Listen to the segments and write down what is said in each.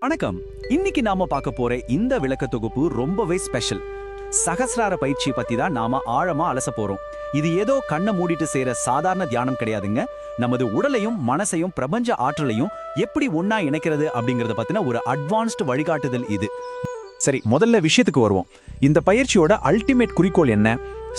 வணக்கம். இன்னைக்கு நாம பார்க்க போற இந்த விளக்க தொகுப்பு ரொம்பவே ஸ்பெஷல். சகஸ்ரார பயிற்சி பத்தி தான் நாம ஆழமா அலச போறோம். இது ஏதோ கண்ணை மூடிட்டு செய்யற சாதாரண தியானம் கிடையாதுங்க. நமது உடலையும் மனசையும் பிரபஞ்ச ஆற்றலையும் எப்படி ஒன்னா இணைக்கிறது அப்படிங்கறத பத்தின ஒரு அட்வான்ஸ்டு வழிகாட்டுதல் இது. சரி, முதல்ல விஷயத்துக்கு வருவோம். இந்த பயிற்சியோட அல்டிமேட் குறிக்கோள் என்ன?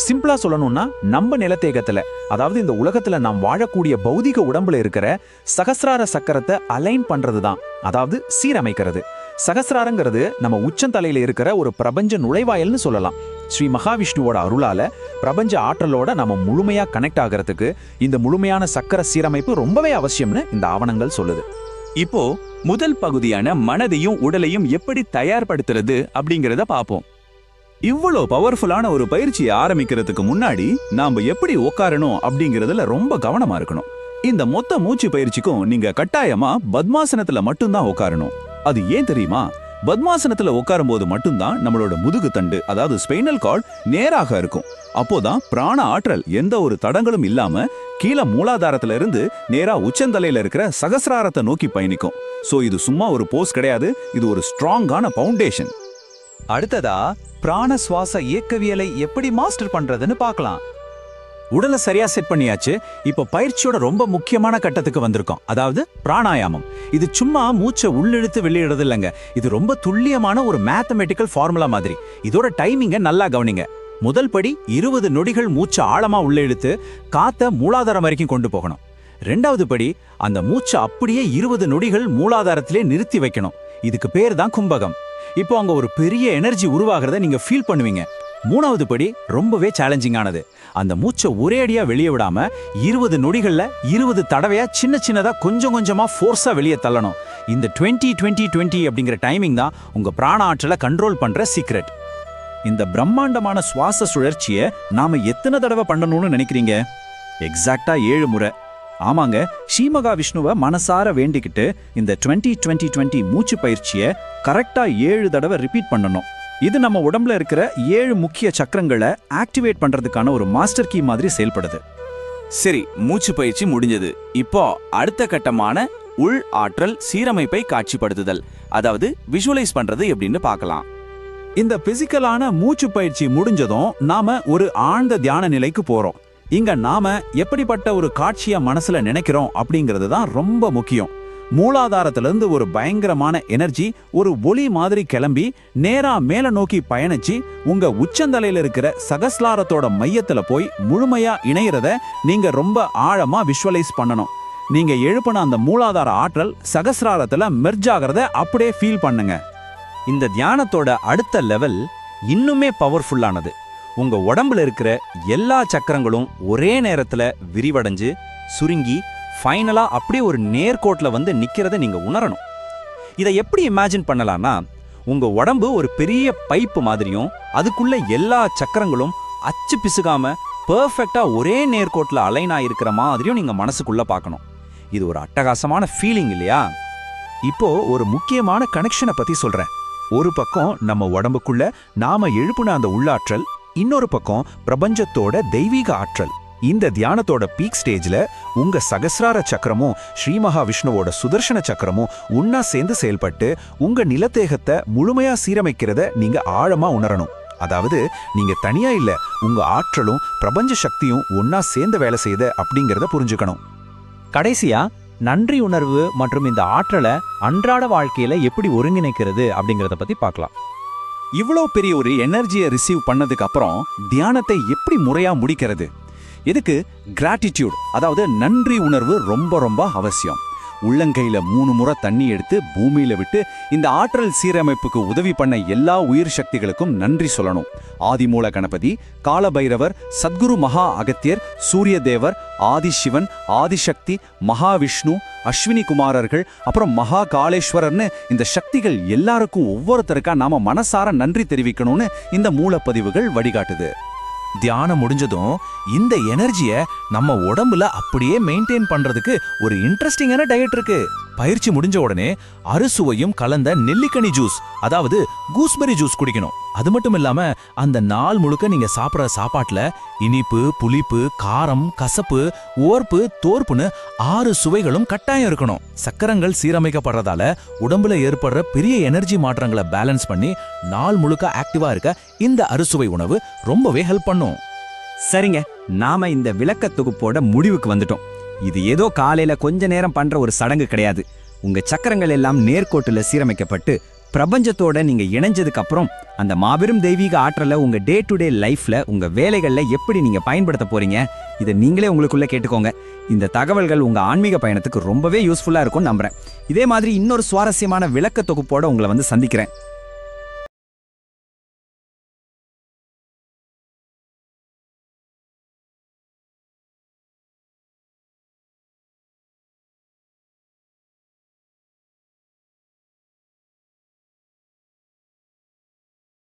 சிம்பிளா சொல்லணும்னா, நம்ம நிலத்தேகத்துல, அதாவது இந்த உலகத்துல நாம் வாழக்கூடிய பௌதிக உடம்புல இருக்கிற சகஸ்ரார சக்கரத்தை அலைன் பண்றதுதான், அதாவது சீரமைக்கிறது. சகஸ்ராரங்கிறது நம்ம உச்சந்தலையில இருக்கிற ஒரு பிரபஞ்ச நுழைவாயல்னு சொல்லலாம். ஸ்ரீ மகாவிஷ்ணுவோட அருளால பிரபஞ்ச ஆற்றலோட நம்ம முழுமையா கனெக்ட் ஆகிறதுக்கு இந்த முழுமையான சக்கர சீரமைப்பு ரொம்பவே அவசியம்னு இந்த ஆவணங்கள் சொல்லுது. இப்போ முதல் பகுதியான மனதையும் உடலையும் எப்படி தயார்படுத்துறது அப்படிங்கறத பாப்போம். இவ்வளோ பவர்ஃபுல்லான ஒரு பயிற்சியை ஆரம்பிக்கிறதுக்கு முன்னாடி நாம எப்படி உட்காரணும் அப்படிங்கறதுல ரொம்ப கவனமா இருக்கணும். இந்த மொத்த மூச்சு பயிற்சிக்கும் நீங்க கட்டாயமா பத்மாசனத்துல மட்டும்தான் உட்காரணும். அது ஏன் தெரியுமா? பத்மாசனத்துல உட்காரும் போது மட்டும்தான் நம்மளோட முதுகு தண்டு, அதாவது ஸ்பைனல் கார்டு நேராக இருக்கும். அப்போதான் பிராண ஆற்றல் எந்த ஒரு தடங்களும் இல்லாம கீழே மூலாதாரத்துல இருந்து நேரா உச்சந்தலையில இருக்கிற சகஸ்ராரத்தை நோக்கி பயணிக்கும். சோ இது சும்மா ஒரு போஸ் கிடையாது, இது ஒரு ஸ்ட்ராங்கான பவுண்டேஷன். அடுத்ததா பிராண சுவாச இயக்கவியலை எப்படி மாஸ்டர் பண்றதுன்னு பார்க்கலாம். உடலை சரியா செட் பண்ணியாச்சு. இப்ப பயிற்சியோட ரொம்ப முக்கியமான கட்டத்துக்கு வந்திருக்கோம், அதாவது பிராணாயாமம். இது சும்மா மூச்சை உள்ளிழுத்து வெளியிடுறது இல்லைங்க. இது ரொம்ப துல்லியமான ஒரு மேத்தமெட்டிக்கல் ஃபார்முலா மாதிரி. இதோட டைமிங்க நல்லா கவனிங்க. முதல் படி 20 நொடிகள் மூச்சை ஆழமா உள்ள இழுத்து காத்த மூலாதாரம் வரைக்கும் கொண்டு போகணும். ரெண்டாவது படி அந்த மூச்சை அப்படியே 20 நொடிகள் மூலாதாரத்திலே நிறுத்தி வைக்கணும். இதுக்கு பேர் தான் கும்பகம். இப்போ அங்க ஒரு பெரிய எனர்ஜி உருவாகிறத நீங்க ஃபீல் பண்ணுவீங்க. மூணாவது படி ரொம்பவே சேலஞ்சிங்கானது. அந்த மூச்சை ஒரே அடியா வெளியே விடாம 20 நொடிகள்ல 20 தடவையா சின்ன சின்னதா கொஞ்சம் கொஞ்சமா ஃபோர்ஸா வெளியே தள்ளணும். இந்த 20-20-20 அப்படிங்கிற டைமிங் தான் உங்க பிராண ஆற்றலை கண்ட்ரோல் பண்ற சீக்ரெட். இந்த பிரம்மாண்டமான சுவாச சுழற்சியை நாம எத்தனை தடவை பண்ணணும்னு நினைக்கிறீங்க? எக்ஸாக்டா 7 முறை. ஆமாங்க, ஸ்ரீ மகாவிஷ்ணுவை மனசார வேண்டிக்கிட்டு இந்த 20-20-20 மூச்சு பயிற்சியை கரெக்டா 7 தடவை ரிப்பீட் பண்ணணும். இது நம்ம உடம்புல இருக்கிற 7 முக்கிய சக்கரங்களை ஆக்டிவேட் பண்றதுக்கான ஒரு மாஸ்டர் கீ மாதிரி செயல்படுது. சரி, மூச்சு பயிற்சி முடிஞ்சது. இப்போ அடுத்த கட்டமான உள் ஆற்றல் சீரமைப்பை காட்சிப்படுத்துதல், அதாவது விஷுவலைஸ் பண்றது எப்படின்னு பார்க்கலாம். இந்த பிசிக்கலான மூச்சு பயிற்சி முடிஞ்சதும் நாம ஒரு ஆழ்ந்த தியான நிலைக்கு போறோம். இங்க நாம எப்படிப்பட்ட ஒரு காட்சிய மனசுல நினைக்கிறோம் அப்படிங்கிறது தான் ரொம்ப முக்கியம். மூலாதாரத்திலிருந்து ஒரு பயங்கரமான எனர்ஜி ஒரு ஒளி மாதிரி கிளம்பி நேரா மேல நோக்கி பயணிச்சு உங்க உச்சந்தலையில இருக்கிற சகஸ்ராரத்தோட மையத்துல போய் முழுமையா இணையறத நீங்க ரொம்ப ஆழமா விஷுவலைஸ் பண்ணணும். நீங்க எழுப்பின அந்த மூலாதார ஆற்றல் சகஸ்ராரத்துல மெர்ஜ் ஆகிறத அப்படியே ஃபீல் பண்ணுங்க. இந்த தியானத்தோட அடுத்த லெவல் இன்னுமே பவர்ஃபுல்லானது. உங்க உடம்புல இருக்கிற எல்லா சக்கரங்களும் ஒரே நேரத்துல விரிவடைஞ்சு சுருங்கி ஃபைனலா அப்படியே ஒரு நேர்கோட்ல வந்து நிக்கிறத நீங்க உணரணும். இதை எப்படி இமேஜின் பண்ணலாம்னா, உங்க உடம்பு ஒரு பெரிய பைப்பு மாதிரியும் அதுக்குள்ள எல்லா சக்கரங்களும் அச்சு பிசுகாம பெர்ஃபெக்டா ஒரே நேர்கோட்ல அலைன் ஆயிருக்கிற மாதிரியும் நீங்க மனசுக்குள்ள பார்க்கணும். இது ஒரு அட்டகாசமான ஃபீலிங் இல்லையா? இப்போ ஒரு முக்கியமான கனெக்ஷனை பத்தி சொல்றேன். ஒரு பக்கம் நம்ம உடம்புக்குள்ள நாம எழுப்புன அந்த உள்ளாற்றல், இன்னொரு பக்கம் பிரபஞ்சத்தோட தெய்வீக ஆற்றல். இந்த தியானத்தோட பீக் ஸ்டேஜ்ல உங்க சகஸ்ரார சக்கரமும் ஸ்ரீ மகாவிஷ்ணுவோட சுதர்சன சக்கரமும் ஒன்னா சேர்ந்து செயல்பட்டு உங்க நிலத்தேகத்தை முழுமையா சீரமைக்கிறத நீங்க ஆழமா உணரணும். அதாவது நீங்க தனியா இல்ல, உங்க ஆற்றலும் பிரபஞ்ச சக்தியும் ஒன்னா சேர்ந்து வேலை செய்யுது அப்படிங்கறத புரிஞ்சுக்கணும். கடைசியா நன்றி உணர்வு மற்றும் இந்த ஆற்றலை அன்றாட வாழ்க்கையில எப்படி ஒருங்கிணைக்கிறது அப்படிங்கறத பத்தி பார்க்கலாம். இவ்வளோ பெரிய ஒரு எனர்ஜியை ரிசீவ் பண்ணதுக்கு அப்புறம் தியானத்தை எப்படி முறையா முடிக்கிறது? இதுக்கு கிராட்டிடியூட், அதாவது நன்றி உணர்வு ரொம்ப ரொம்ப அவசியம். உள்ளங்கையில 3 முறை தண்ணி எடுத்து பூமியில விட்டு இந்த ஆற்றல் சீரமைப்புக்கு உதவி பண்ண எல்லா உயிர் சக்திகளுக்கும் நன்றி சொல்லணும். ஆதிமூல கணபதி, காலபைரவர், சத்குரு மகா அகத்தியர், சூரிய தேவர், ஆதிசிவன், ஆதிசக்தி, மகாவிஷ்ணு, அஸ்வினி குமாரர்கள், அப்புறம் மகா காளேஸ்வரர்னு இந்த சக்திகள் எல்லாருக்கும் ஒவ்வொருத்தருக்கா நாம மனசார நன்றி தெரிவிக்கணும்னு இந்த மூலப்பதிவுகள் வழிகாட்டுது. தியானம் முடிஞ்சதும் இந்த எனர்ஜியை நம்ம உடம்புல அப்படியே மெயின்டைன் பண்றதுக்கு ஒரு இன்ட்ரெஸ்டிங்கான டயட் இருக்கு. பயிற்சி முடிஞ்ச உடனே அறுசுவையும் கலந்த நெல்லிக்கனி ஜூஸ், அதாவது கூஸ்பெரி ஜூஸ் குடிக்கணும். அது மட்டும் இல்லாம அந்த நாள் முழுக்க நீங்க சாப்பிடுற சாப்பாட்டுல இனிப்பு, புளிப்பு, காரம், கசப்பு, ஓர்ப்பு, தோர்ப்புன்னு 6 சுவைகளும் கட்டாயம் இருக்கணும். சக்கரங்கள் சீரமைக்கப்படுறதால உடம்புல ஏற்படுற பெரிய எனர்ஜி மாற்றங்களை பேலன்ஸ் பண்ணி நாள் முழுக்க ஆக்டிவா இருக்க இந்த அறுசுவை உணவு ரொம்பவே ஹெல்ப் பண்ணும். சரிங்க, நாம இந்த விளக்க தொகுப்போட முடிவுக்கு வந்துட்டோம். இது ஏதோ காலையில கொஞ்ச நேரம் பண்ற ஒரு சடங்கு கிடையாது. உங்க சக்கரங்கள் எல்லாம் நேர்கோட்டுல சீரமைக்கப்பட்டு பிரபஞ்சத்தோட நீங்க இணைஞ்சதுக்கு அப்புறம் அந்த மாபெரும் தெய்வீக ஆற்றலை உங்க டே டு டே லைஃப்ல உங்க வேலைகள்ல எப்படி நீங்க பயன்படுத்த போறீங்க, இதை நீங்களே உங்களுக்குள்ள கேட்டுக்கோங்க. இந்த தகவல்கள் உங்க ஆன்மீக பயணத்துக்கு ரொம்பவே யூஸ்ஃபுல்லா இருக்கும்னு நம்புறேன். இதே மாதிரி இன்னொரு சுவாரஸ்யமான விளக்க தொகுப்போட உங்களை வந்து சந்திக்கிறேன்.